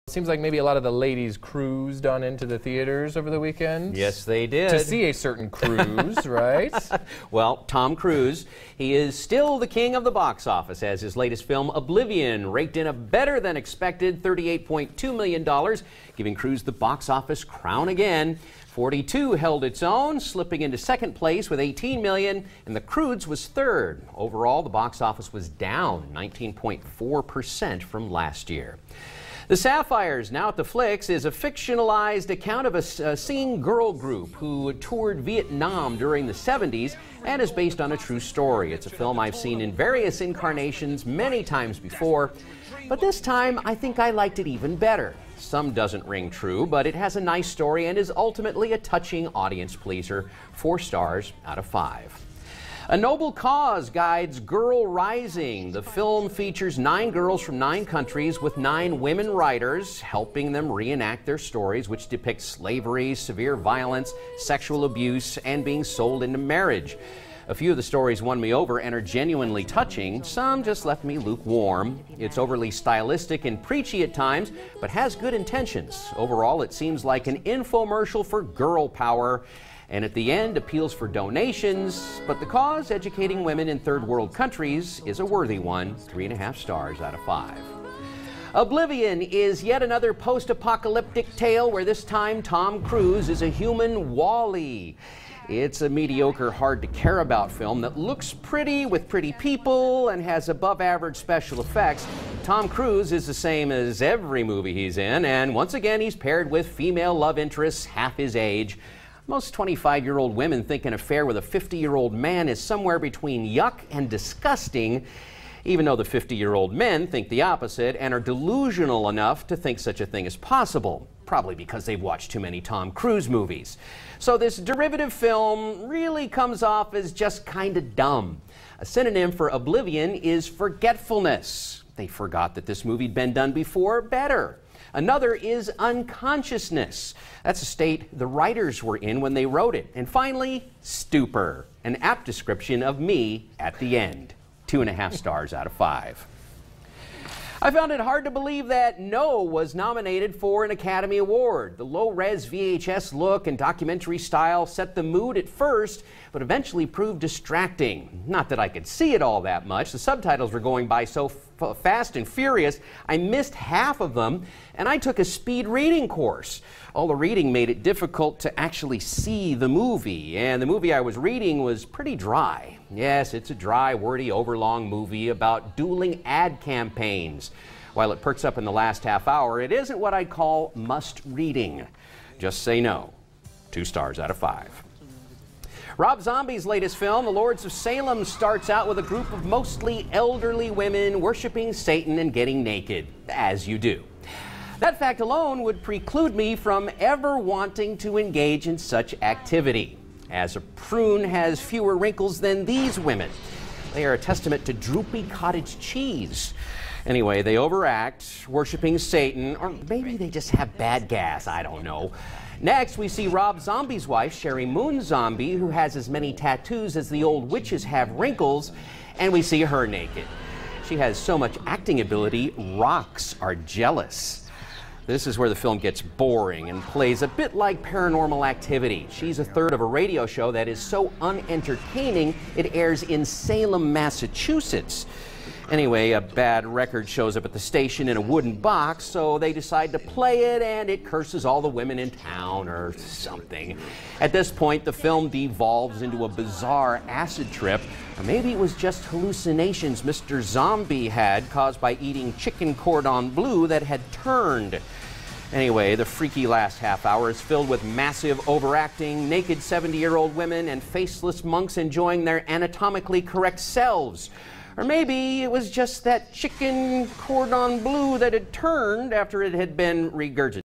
Seems like maybe a lot of the ladies cruised on into the theaters over the weekend. Yes, they did. To see a certain cruise, right? Well, Tom Cruise, he is still the king of the box office as his latest film, Oblivion, raked in a better than expected $38.2 million, giving Cruise the box office crown again. 42 held its own, slipping into second place with $18 million, and The Croods was third. Overall, the box office was down 19.4% from last year. The Sapphires, now at the flicks, is a fictionalized account of a singing girl group who toured Vietnam during the 70s and is based on a true story. It's a film I've seen in various incarnations many times before, but this time I think I liked it even better. Some doesn't ring true, but it has a nice story and is ultimately a touching audience pleaser. 4 stars out of 5. A Noble Cause guides Girl Rising. The film features 9 girls from 9 countries with 9 women writers, helping them reenact their stories, which depict slavery, severe violence, sexual abuse, and being sold into marriage. A few of the stories won me over and are genuinely touching. Some just left me lukewarm. It's overly stylistic and preachy at times, but has good intentions. Overall, it seems like an infomercial for girl power. And at the end, appeals for donations, but the cause, educating women in third world countries, is a worthy one. 3.5 stars out of 5. Oblivion is yet another post-apocalyptic tale where this time Tom Cruise is a human Wall-E. It's a mediocre, hard-to-care-about film that looks pretty with pretty people and has above-average special effects. Tom Cruise is the same as every movie he's in, and once again he's paired with female love interests half his age. Most 25-year-old women think an affair with a 50-year-old man is somewhere between yuck and disgusting, even though the 50-year-old men think the opposite and are delusional enough to think such a thing is possible, probably because they've watched too many Tom Cruise movies. So this derivative film really comes off as just kind of dumb. A synonym for Oblivion is forgetfulness. They forgot that this movie'd been done before better. Another is unconsciousness. That's a state the writers were in when they wrote it. And finally, stupor, an apt description of me at the end. 2.5 stars out of 5. I found it hard to believe that No was nominated for an Academy Award. The low-res VHS look and documentary style set the mood at first, but eventually proved distracting. Not that I could see it all that much. The subtitles were going by so fast and furious, I missed half of them, and I took a speed reading course. All the reading made it difficult to actually see the movie, and the movie I was reading was pretty dry. Yes, it's a dry, wordy, overlong movie about dueling ad campaigns. While it perks up in the last half hour, it isn't what I'd call must-reading. Just say no. 2 stars out of 5. Rob Zombie's latest film, The Lords of Salem, starts out with a group of mostly elderly women worshiping Satan and getting naked, as you do. That fact alone would preclude me from ever wanting to engage in such activity, as a prune has fewer wrinkles than these women. They are a testament to droopy cottage cheese. Anyway, they overact, worshiping Satan, or maybe they just have bad gas, I don't know. Next, we see Rob Zombie's wife, Sherry Moon Zombie, who has as many tattoos as the old witches have wrinkles, and we see her naked. She has so much acting ability, rocks are jealous. This is where the film gets boring and plays a bit like Paranormal Activity. She's a third of a radio show that is so unentertaining it airs in Salem, Massachusetts. Anyway, a bad record shows up at the station in a wooden box, so they decide to play it, and it curses all the women in town or something. At this point, the film devolves into a bizarre acid trip, or maybe it was just hallucinations Mr. Zombie had caused by eating chicken cordon bleu that had turned. Anyway, the freaky last half hour is filled with massive overacting, naked 70-year-old women, and faceless monks enjoying their anatomically correct selves. Or maybe it was just that chicken cordon bleu that had turned after it had been regurgitated.